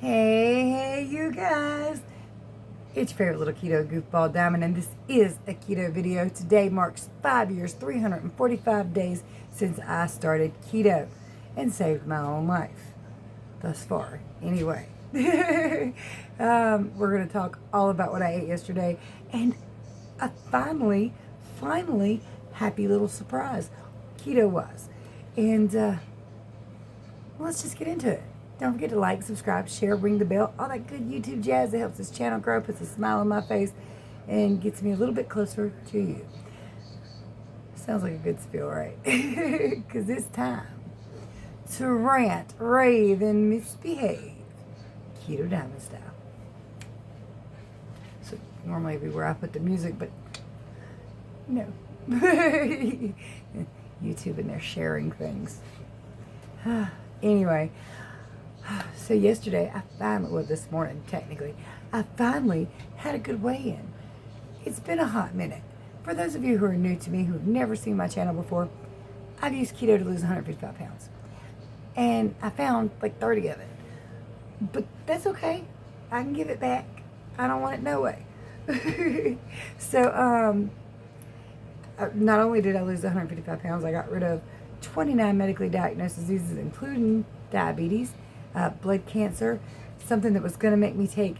Hey, you guys. It's your favorite little keto goofball Diamond, and this is a keto video. Today marks 5 years, 345 days since I started keto and saved my own life. Thus far, anyway. We're going to talk all about what I ate yesterday, and a finally, happy little surprise, keto-wise. And let's just get into it. Don't forget to like, subscribe, share, ring the bell, all that good YouTube jazz that helps this channel grow, puts a smile on my face, and gets me a little bit closer to you. Sounds like a good spiel, right? Because it's time to rant, rave, and misbehave. Keto Diamond style. So normally it'd be where I put the music, but no. YouTube and they're sharing things. Anyway. So yesterday, this morning technically, I finally had a good weigh-in. It's been a hot minute. For those of you who are new to me, who've never seen my channel before, I've used keto to lose 155 pounds. And I found like 30 of it. But that's okay. I can give it back. I don't want it no way. So, not only did I lose 155 pounds, I got rid of 29 medically diagnosed diseases, including diabetes, blood cancer, something that was going to make me take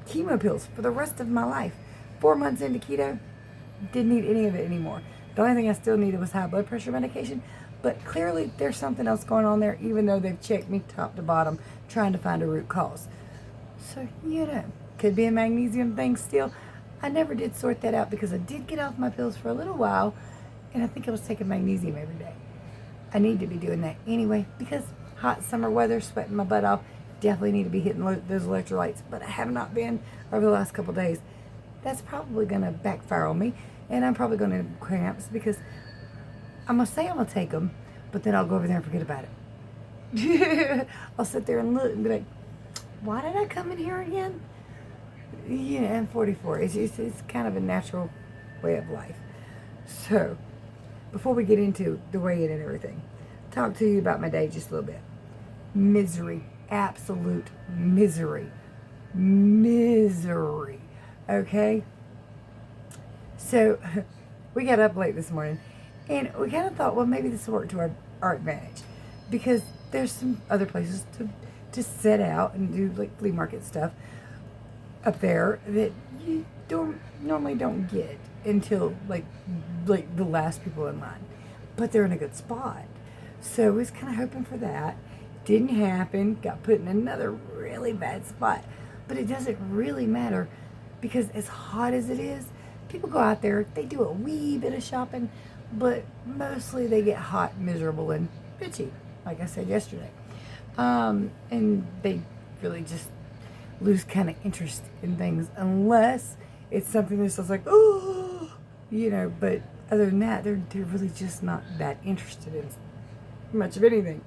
chemo pills for the rest of my life. 4 months into keto, didn't need any of it anymore. The only thing I still needed was high blood pressure medication, but clearly there's something else going on there, even though they've checked me top to bottom trying to find a root cause. So, could be a magnesium thing still. I never did sort that out because I did get off my pills for a little while, and I think I was taking magnesium every day. I need to be doing that anyway because hot summer weather, sweating my butt off, definitely need to be hitting those electrolytes, but I have not been over the last couple of days. That's probably going to backfire on me, and I'm probably going to have cramps because I'm going to say I'm going to take them, but then I'll go over there and forget about it. I'll sit there and look and be like, why did I come in here again? I'm 44. It's kind of a natural way of life. So, before we get into the weigh-in and everything, talk to you about my day just a little bit. Misery. Absolute misery. Misery. Okay? So, we got up late this morning, and we kind of thought, well, maybe this will work to our advantage, because there's some other places to set out and do, like, flea market stuff up there that you normally don't get until, like the last people in line. But they're in a good spot. So I was kind of hoping for that. Didn't happen. Got put in another really bad spot. But it doesn't really matter because as hot as it is, people go out there, they do a wee bit of shopping, but mostly they get hot, miserable, and bitchy, like I said yesterday. And they really just lose kind of interest in things unless it's something that's just like, oh, but other than that, they're really just not that interested in much of anything.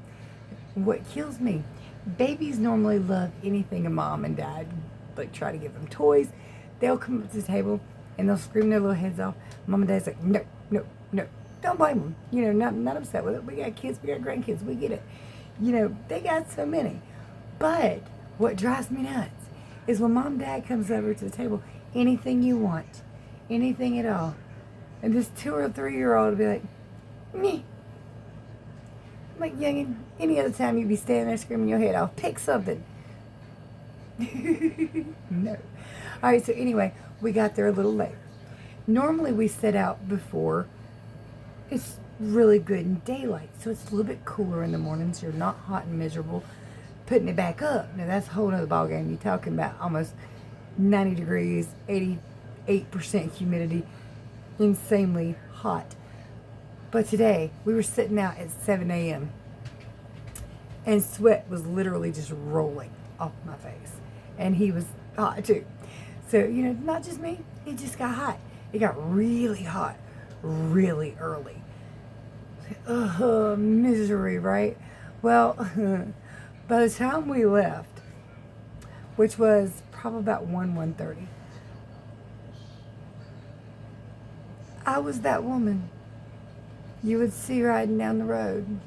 What kills me, babies normally love anything a mom and dad like try to give them toys. They'll come up to the table and they'll scream their little heads off. Mom and dad's like, no. Don't blame them. Not upset with it. We got kids, we got grandkids, we get it. They got so many. But what drives me nuts is when mom and dad comes over to the table, anything you want, anything at all, and this 2 or 3 year old will be like, me. Like, youngin', any other time you'd be standing there screaming your head off, pick something. No. Alright, so anyway, we got there a little late. Normally we set out before it's really good in daylight, so it's a little bit cooler in the morning, so you're not hot and miserable. Putting it back up, now that's a whole nother ballgame. You're talking about almost 90 degrees, 88% humidity, insanely hot. But today, we were sitting out at 7 a.m. and sweat was literally just rolling off my face. And he was hot too. So, not just me, it just got hot. It got really hot, really early. Misery, right? Well, by the time we left, which was probably about 1:30, I was that woman you would see riding down the road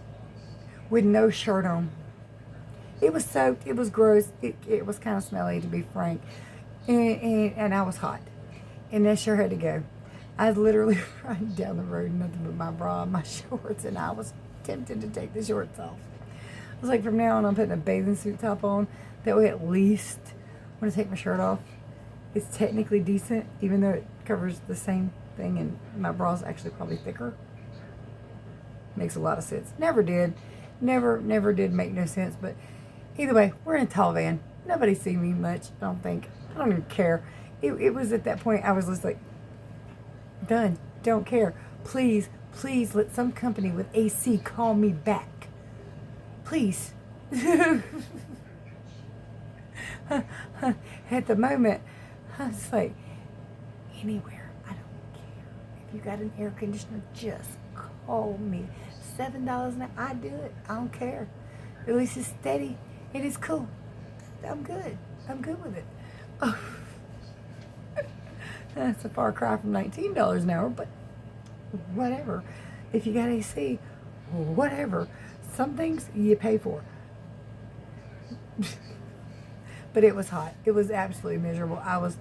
with no shirt on. It was soaked. It was gross. It was kind of smelly, to be frank. And I was hot. And that sure had to go. I was literally riding down the road, nothing but my bra and my shorts, and I was tempted to take the shorts off. I was like, from now on, I'm putting a bathing suit top on. That way, at least when I take my shirt off, it's technically decent, even though it covers the same thing, and my bra's actually probably thicker. Makes a lot of sense. Never did. Never did make no sense. But either way, we're in a tall van. Nobody see me much, I don't think. I don't even care. It was at that point, I was just like, done. Don't care. Please let some company with AC call me back. Please. At the moment, I was like, anywhere. I don't care. If you got an air conditioner, just call me. $7 an hour. I do it. I don't care. At least it's steady. It is cool. I'm good. I'm good with it. Oh. That's a far cry from $19 an hour, but whatever. If you got AC, whatever. Some things you pay for. But it was hot. It was absolutely miserable. I was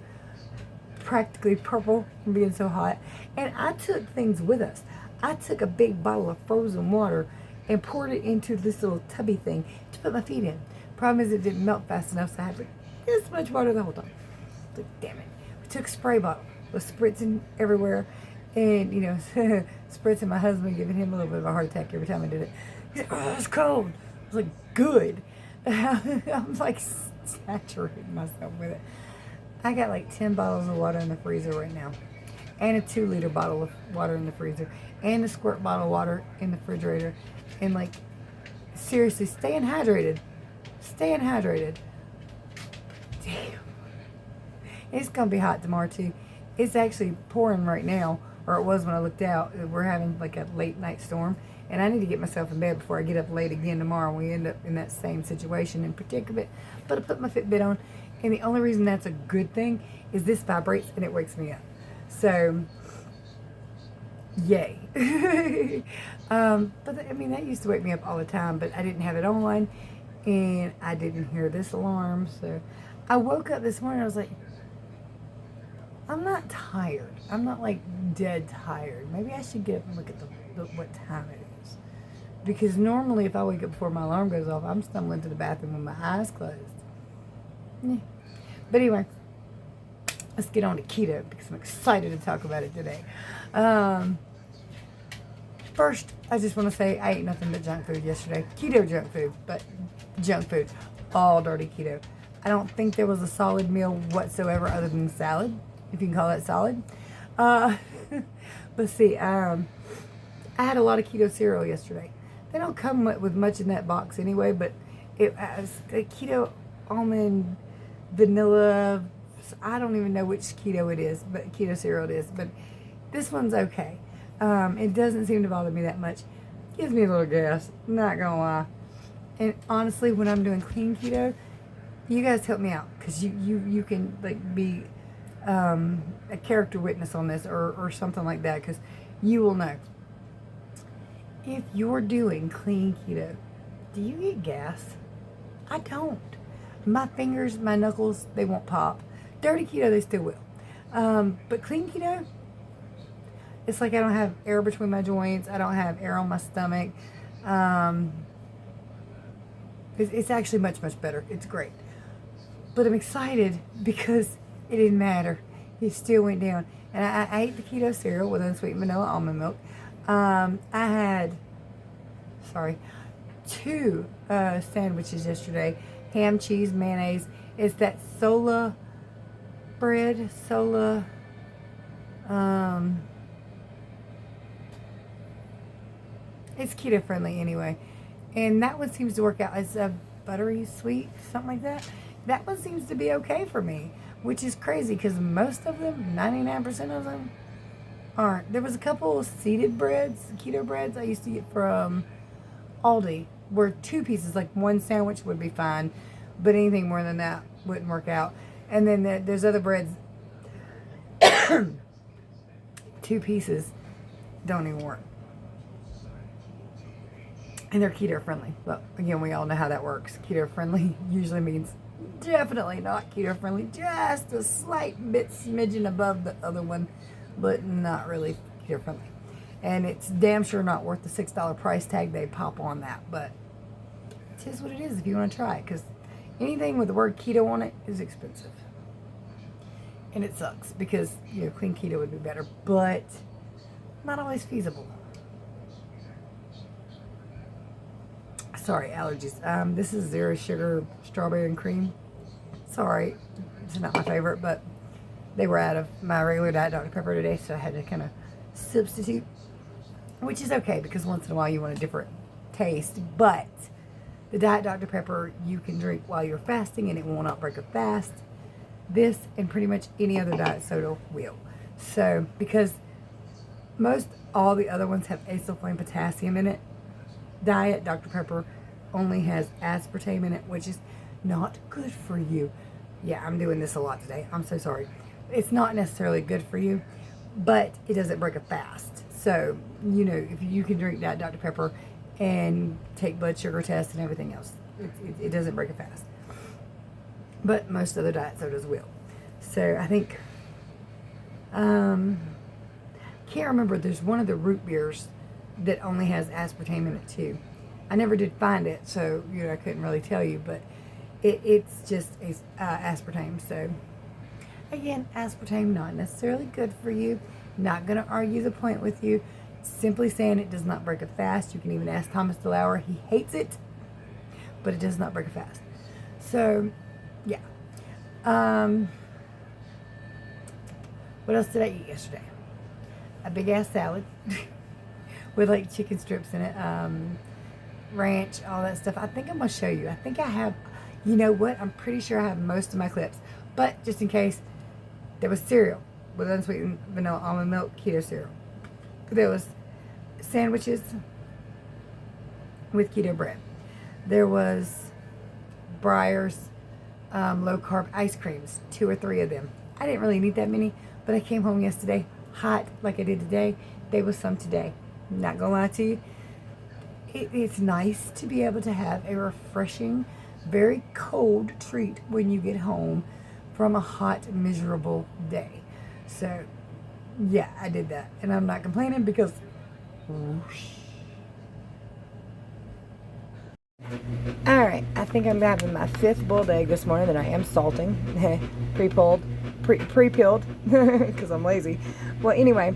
practically purple from being so hot. And I took things with us. I took a big bottle of frozen water and poured it into this little tubby thing to put my feet in. Problem is, it didn't melt fast enough, so I had like this much water the whole time. Like, damn it. We took a spray bottle with spritzing everywhere, and spritzing my husband, giving him a little bit of a heart attack every time I did it. He's like, oh, it's cold. I was like, good. I'm like saturating myself with it. I got like 10 bottles of water in the freezer right now, and a 2-liter bottle of water in the freezer, and a squirt bottle of water in the refrigerator. And like, seriously, staying hydrated. Staying hydrated. Damn. It's going to be hot tomorrow too. It's actually pouring right now, or it was when I looked out. We're having like a late night storm, and I need to get myself in bed before I get up late again tomorrow. We end up in that same situation in predicament. But I put my Fitbit on, and the only reason that's a good thing is this vibrates and it wakes me up. So, yay. But I mean, that used to wake me up all the time, but I didn't have it on, and I didn't hear this alarm. So I woke up this morning, I was like, I'm not tired. I'm not like dead tired. Maybe I should get up and look at what time it is. Because normally if I wake up before my alarm goes off, I'm stumbling to the bathroom with my eyes closed. Yeah. But anyway, let's get on to keto because I'm excited to talk about it today. First, I just want to say I ate nothing but junk food yesterday. Keto junk food, but junk food. All dirty keto. I don't think there was a solid meal whatsoever other than salad, if you can call that solid. Let's see. I had a lot of keto cereal yesterday. They don't come with much in that box anyway, but it was keto almond, vanilla. I don't even know which keto it is, but keto cereal it is. But this one's okay. It doesn't seem to bother me that much. Gives me a little gas, not gonna lie. And honestly, when I'm doing clean keto, you guys help me out, because you can like be a character witness on this or something like that, because you will know. If you're doing clean keto, do you get gas? I don't. My fingers, my knuckles, they won't pop. Dirty keto, they still will. But clean keto, it's like I don't have air between my joints. I don't have air on my stomach. It's actually much, much better. It's great. But I'm excited because it didn't matter. It still went down. And I ate the keto cereal with unsweetened vanilla almond milk. I had, 2 sandwiches yesterday. Ham, cheese, mayonnaise. It's that Sola bread. It's keto friendly anyway. And that one seems to work out as a buttery sweet, something like that. That one seems to be okay for me, which is crazy because most of them, 99% of them, aren't. There was a couple of seeded breads, keto breads I used to get from Aldi, where 2 pieces, like one sandwich would be fine, but anything more than that wouldn't work out. And then there's other breads, 2 pieces don't even work. And they're keto friendly. But again, we all know how that works. Keto friendly usually means definitely not keto friendly, just a slight bit smidgen above the other one, but not really keto friendly. And it's damn sure not worth the $6 price tag they pop on that, but it is what it is if you want to try it, because anything with the word keto on it is expensive. And it sucks because, clean keto would be better, but not always feasible. Sorry, allergies. This is zero sugar strawberry and cream. Sorry, it's not my favorite, but they were out of my regular Diet Dr. Pepper today, so I had to kind of substitute, which is okay because once in a while you want a different taste. But the Diet Dr. Pepper you can drink while you're fasting and it will not break a fast. This and pretty much any other diet soda will. So, because most all the other ones have acetylflame potassium in it, Diet Dr. Pepper only has aspartame in it, which is not good for you. Yeah, I'm doing this a lot today. I'm so sorry. It's not necessarily good for you, but it doesn't break a fast. So, if you can drink Diet Dr. Pepper and take blood sugar tests and everything else, it doesn't break a fast. But most other diet sodas will. So, I think, can't remember, there's one of the root beers that only has aspartame in it too. I never did find it, so I couldn't really tell you, but it's just aspartame. So again, aspartame not necessarily good for you. Not going to argue the point with you. Simply saying it does not break a fast. You can even ask Thomas DeLauer. He hates it, but it does not break a fast. So yeah. What else did I eat yesterday? A big ass salad. With like chicken strips in it, ranch, all that stuff. I think I'm going to show you. I think I have, you know what? I'm pretty sure I have most of my clips. But just in case, there was cereal with unsweetened vanilla almond milk keto cereal. There was sandwiches with keto bread. There was Breyer's low carb ice creams, 2 or 3 of them. I didn't really need that many, but I came home yesterday hot like I did today. There was some today. Not gonna lie to you, it's nice to be able to have a refreshing, very cold treat when you get home from a hot, miserable day. So, yeah, I did that. And I'm not complaining because, whoosh. Alright, I think I'm having my 5th boiled egg this morning that I am salting. Pre-peeled, because I'm lazy. Well, anyway,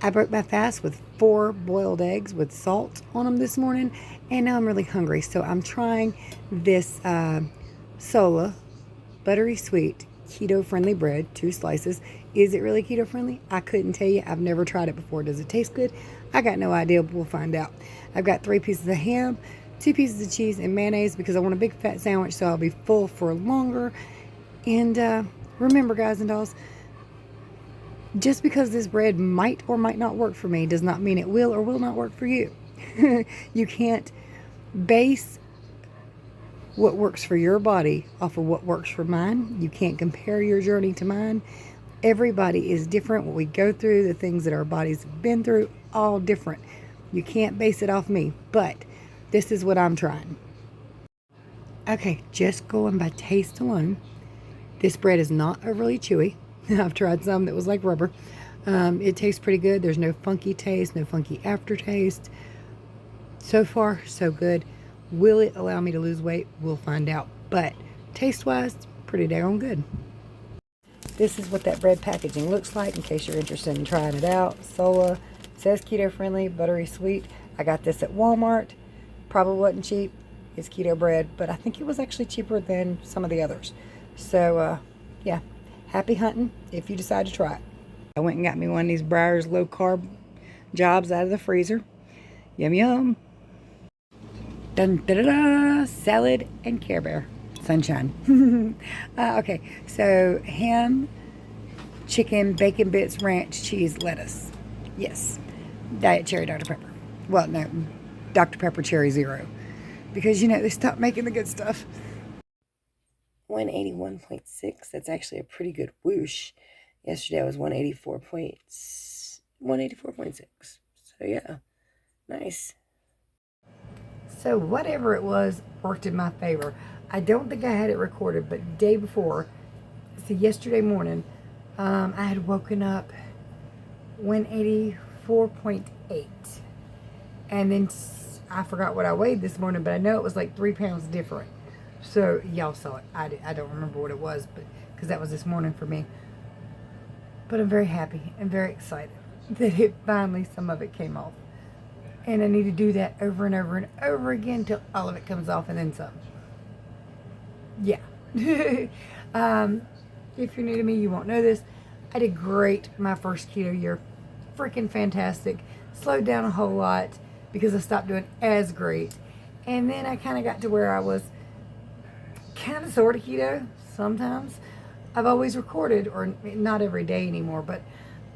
I broke my fast with 4 boiled eggs with salt on them this morning, and now I'm really hungry. So I'm trying this Sola buttery sweet keto friendly bread, 2 slices. Is it really keto friendly? I couldn't tell you. I've never tried it before. Does it taste good? I got no idea, but we'll find out. I've got 3 pieces of ham, 2 pieces of cheese, and mayonnaise because I want a big fat sandwich so I'll be full for longer. And remember, guys and dolls, just because this bread might or might not work for me does not mean it will or will not work for you. You can't base what works for your body off of what works for mine. You can't compare your journey to mine. Everybody is different. What we go through, the things that our bodies have been through, all different. You can't base it off me, but this is what I'm trying. Okay, just going by taste alone, this bread is not overly chewy. I've tried some that was like rubber. It tastes pretty good. There's no funky taste, no funky aftertaste. So far, so good. Will it allow me to lose weight? We'll find out. But taste-wise, pretty daggone good. This is what that bread packaging looks like in case you're interested in trying it out. Sola, says keto friendly, buttery sweet. I got this at Walmart. Probably wasn't cheap. It's keto bread, but I think it was actually cheaper than some of the others. So, yeah. Happy hunting if you decide to try it. I went and got me one of these Breyer's low carb jobs out of the freezer. Yum yum. Dun da da da. Salad and Care Bear. Sunshine. Okay, so ham, chicken, bacon bits, ranch, cheese, lettuce. Yes. Diet Cherry Dr. Pepper. Well, no, Dr. Pepper Cherry Zero. Because, they stopped making the good stuff. 181.6. That's actually a pretty good whoosh. Yesterday I was 184.6. So yeah, nice. So whatever it was worked in my favor. I don't think I had it recorded, but the day before, so yesterday morning, I had woken up 184.8. And then I forgot what I weighed this morning, but I know it was like 3 pounds different. So y'all saw it. I don't remember what it was, but because that was this morning for me. But I'm very happy and very excited that it finally, some of it came off. And I need to do that over and over and over again till all of it comes off and then some. Yeah. If you're new to me, you won't know this. I did great my first keto year. Freaking fantastic. Slowed down a whole lot because I stopped doing as great. And then I kind of got to where I was kind of sort of keto sometimes. I've always recorded, or not every day anymore, but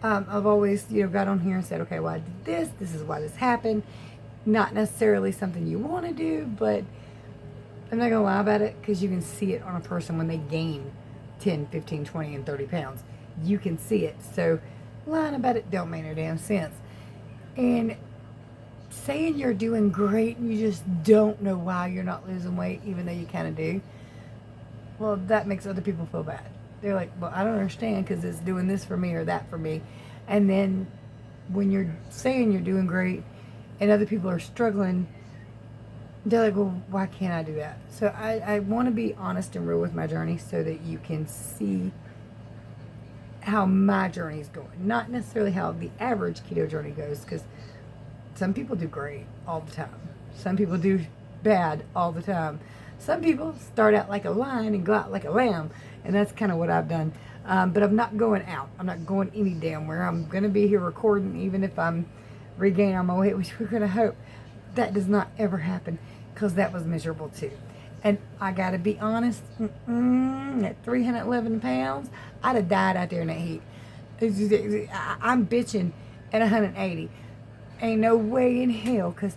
I've always, got on here and said, okay, well, I did this. This is why this happened. Not necessarily something you want to do, but I'm not going to lie about it because you can see it on a person when they gain 10, 15, 20, and 30 pounds. You can see it. So lying about it don't make no damn sense. And saying you're doing great and you just don't know why you're not losing weight, even though you kind of do, well, that makes other people feel bad. They're like, well, I don't understand because it's doing this for me or that for me. And then when you're saying you're doing great and other people are struggling, they're like, well, why can't I do that? So I want to be honest and real with my journey so that you can see how my journey is going. Not necessarily how the average keto journey goes, because some people do great all the time. Some people do bad all the time. Some people start out like a lion and go out like a lamb. And that's kind of what I've done. But I'm not going out. I'm not going any damn where. I'm going to be here recording even if I'm regaining on my weight, which we're going to hope that does not ever happen, because that was miserable too. And I got to be honest, at 311 pounds, I'd have died out there in that heat. I'm bitching at 180. Ain't no way in hell, because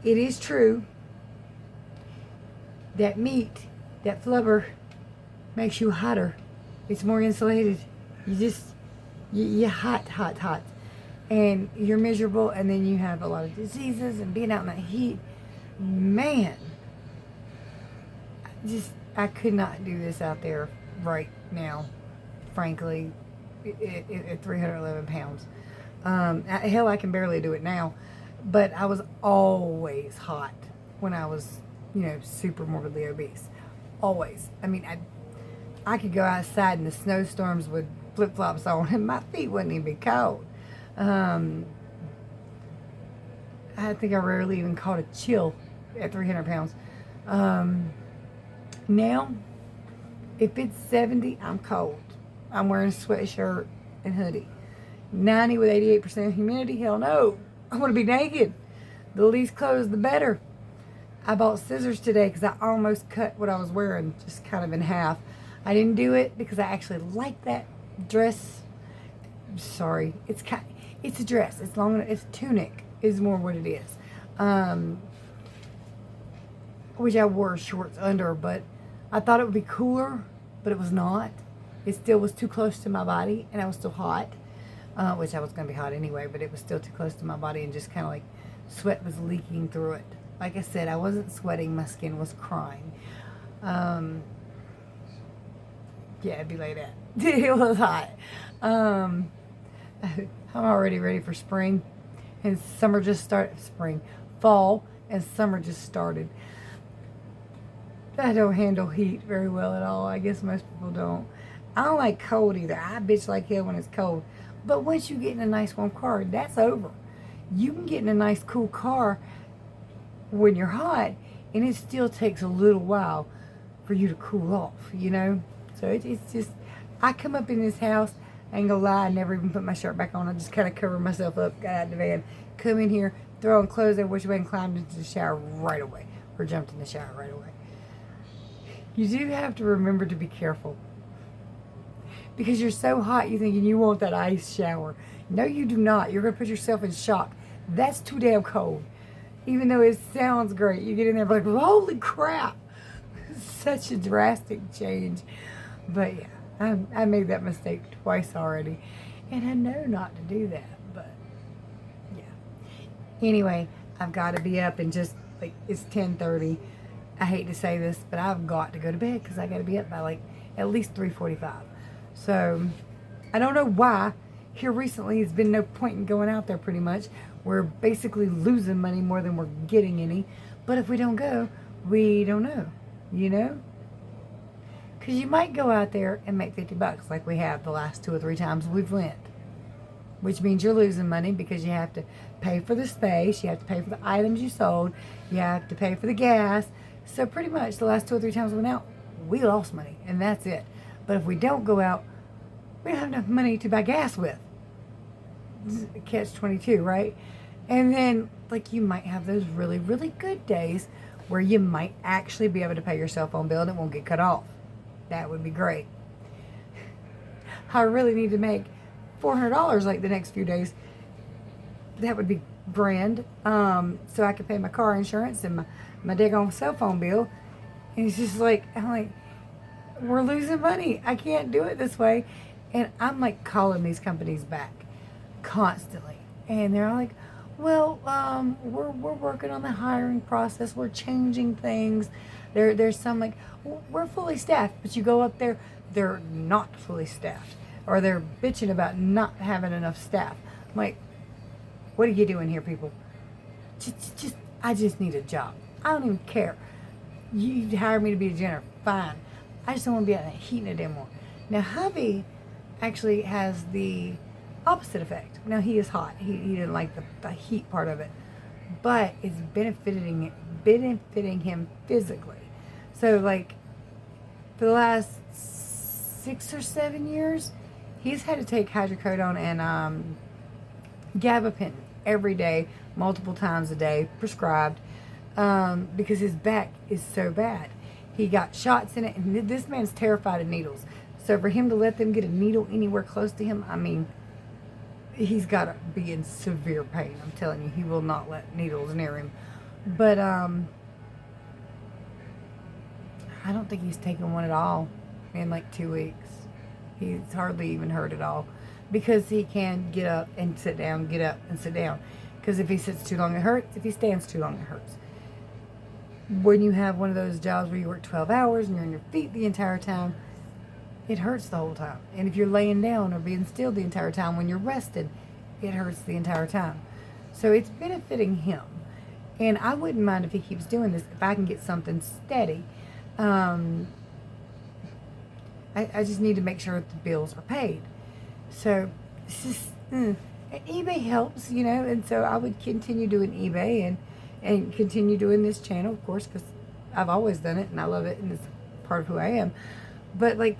it is true that meat, that flubber, makes you hotter. It's more insulated. You're hot. And you're miserable, and then you have a lot of diseases and being out in that heat. Man, I could not do this out there right now, frankly, at 311 pounds. Hell, I can barely do it now, but I was always hot when I was, super morbidly obese. Always. I mean, I could go outside in the snowstorms with flip-flops on and my feet wouldn't even be cold. I think I rarely even caught a chill at 300 pounds. Now, if it's 70, I'm cold. I'm wearing a sweatshirt and hoodie. 90 with 88% humidity, hell no. I want to be naked. The least clothes, the better. I bought scissors today because I almost cut what I was wearing just kind of in half. I didn't do it because I actually like that dress. Sorry, it's a dress. It's long. It's tunic is more what it is. Which I wore shorts under, but I thought it would be cooler, but it was not. It still was too close to my body, and I was still hot, which I was going to be hot anyway, but it was still too close to my body, and just kind of like sweat was leaking through it. Like I said, I wasn't sweating. My skin was crying. Yeah, it'd be like that. It was hot. I'm already ready for spring, and summer just started. Fall, and summer just started. I don't handle heat very well at all. I guess most people don't. I don't like cold either. I bitch like hell when it's cold. But once you get in a nice warm car, that's over. You can get in a nice cool car when you're hot, and it still takes a little while for you to cool off, So it's just, I come up in this house, I ain't gonna lie, I never even put my shirt back on. I just kind of covered myself up, got out of the van, come in here, throw on clothes every which way, and climbed into the shower right away, or jumped in the shower right away. You do have to remember to be careful, because you're so hot, you're thinking you want that ice shower. No, you do not. You're gonna put yourself in shock. That's too damn cold. Even though it sounds great, you get in there like, holy crap. Such a drastic change. But yeah, I made that mistake twice already. And I know not to do that. But yeah. Anyway, I've got to be up and just like it's 10:30. I hate to say this, but I've got to go to bed because I got to be up by like at least 3:45. So I don't know why. Here recently, it's been no point in going out there pretty much. We're basically losing money more than we're getting any. But if we don't go, we don't know, you know? Because you might go out there and make $50 like we have the last 2 or 3 times we've went. Which means you're losing money because you have to pay for the space, you have to pay for the items you sold, you have to pay for the gas. So pretty much the last 2 or 3 times we went out, we lost money, and that's it. But if we don't go out, we don't have enough money to buy gas with. Catch 22, right? And then, like, you might have those really, really good days where you might actually be able to pay your cell phone bill and it won't get cut off. That would be great. I really need to make $400 like the next few days. That would be grand. So I could pay my car insurance and my daggone cell phone bill. And it's just like, I'm like, we're losing money. I can't do it this way. And I'm like calling these companies back constantly. And they're like, well, we're working on the hiring process. We're changing things. There's some like, we're fully staffed. But you go up there, they're not fully staffed. Or they're bitching about not having enough staff. I'm like, what are you doing here, people? I just need a job. I don't even care. You hire me to be a janitor, fine. I just don't want to be out there heating it anymore. Now, hubby actually has the opposite effect. Now, he is hot. He didn't like the heat part of it. But it's benefiting him physically. So, like, for the last 6 or 7 years, he's had to take hydrocodone and gabapentin every day, multiple times a day, prescribed, because his back is so bad. He got shots in it, and this man's terrified of needles. So for him to let them get a needle anywhere close to him, I mean, he's got to be in severe pain. I'm telling you, he will not let needles near him. But I don't think he's taken one at all in like 2 weeks. He's hardly even hurt at all because he can get up and sit down, get up and sit down. Because if he sits too long, it hurts. If he stands too long, it hurts. When you have one of those jobs where you work 12 hours and you're on your feet the entire time, it hurts the whole time. And if you're laying down or being still the entire time when you're rested, it hurts the entire time. So it's benefiting him. And I wouldn't mind if he keeps doing this if I can get something steady. I just need to make sure that the bills are paid. So it's just, eBay helps, you know, and so I would continue doing eBay and continue doing this channel, of course, because I've always done it and I love it and it's part of who I am. But like,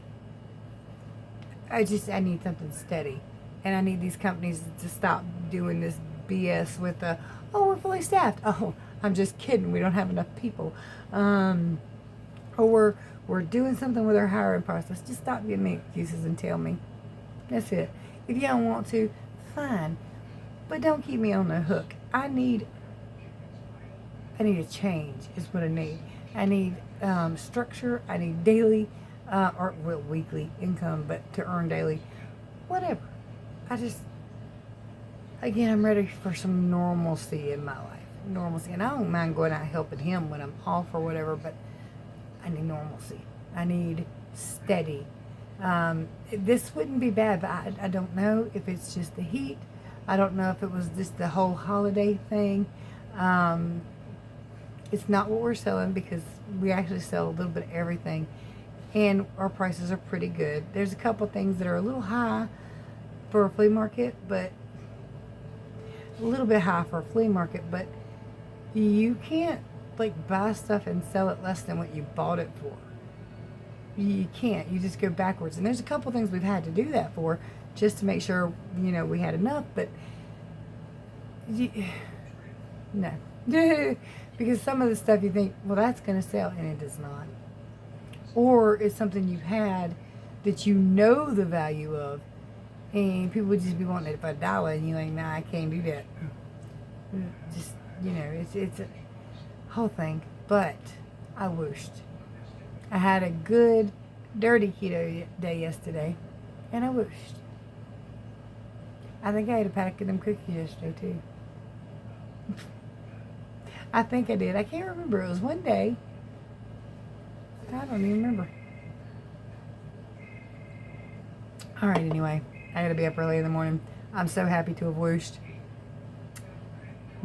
I need something steady, and I need these companies to stop doing this BS with the, oh, we're fully staffed. Oh, I'm just kidding. We don't have enough people. Or we're doing something with our hiring process. Just stop giving me excuses and tell me. That's it. If you don't want to, fine. But don't keep me on the hook. I need a change is what I need. I need structure. I need daily or weekly income, but to earn daily. Whatever. I'm ready for some normalcy in my life. Normalcy. And I don't mind going out helping him when I'm off or whatever, but I need normalcy. I need steady. This wouldn't be bad, but I don't know if it's just the heat. I don't know if it was just the whole holiday thing. It's not what we're selling because we actually sell a little bit of everything. And our prices are pretty good. There's a couple things that are a little high for a flea market, but a little bit high for a flea market, but you can't like buy stuff and sell it less than what you bought it for. You can't. You just go backwards. And there's a couple things we've had to do that for just to make sure, you know, we had enough, but no. Because some of the stuff you think, well, that's going to sell, and it does not. Or it's something you've had that you know the value of, and people would just be wanting it for $1, and you're like, nah, I can't do that. Just, you know, it's a whole thing. But I whooshed. I had a good, dirty keto day yesterday, and I whooshed. I think I ate a pack of them cookies yesterday, too. I think I did. I can't remember. It was one day. I don't even remember. All right, anyway. I gotta be up early in the morning. I'm so happy to have whooshed.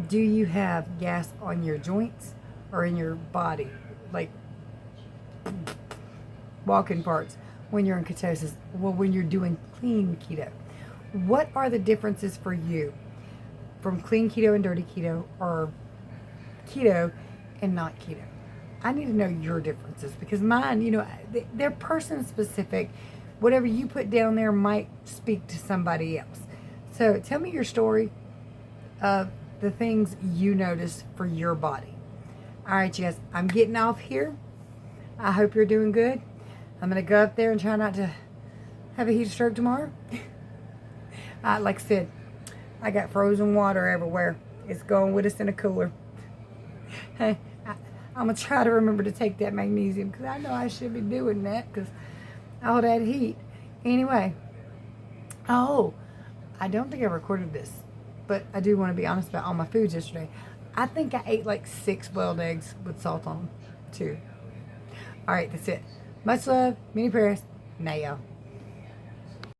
Do you have gas on your joints or in your body? Like walking parts when you're in ketosis? Well, when you're doing clean keto. What are the differences for you from clean keto and dirty keto, or keto and not keto? I need to know your differences, because mine, they're person specific. Whatever you put down there might speak to somebody else. So tell me your story of the things you notice for your body. All right, you guys, I'm getting off here. I hope you're doing good. I'm going to go up there and try not to have a heat stroke tomorrow. Like I said, I got frozen water everywhere. It's going with us in a cooler. Hey, I'm going to try to remember to take that magnesium, because I know I should be doing that, because all that heat. Anyway. Oh, I don't think I recorded this, but I do want to be honest about all my foods yesterday. I think I ate like 6 boiled eggs with salt on them, too. All right, that's it. Much love. Many prayers. Now, y'all.